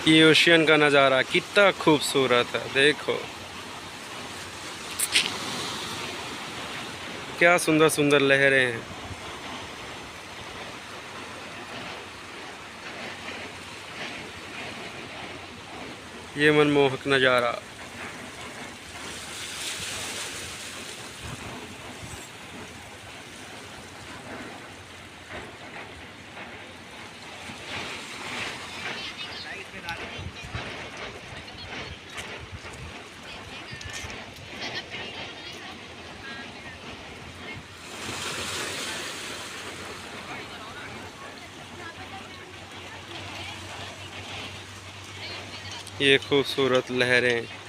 ये ओशियन का नज़ारा कितना खूबसूरत है, देखो क्या सुंदर सुंदर लहरें हैं। ये मनमोहक नज़ारा। ये खूबसूरत लहरें।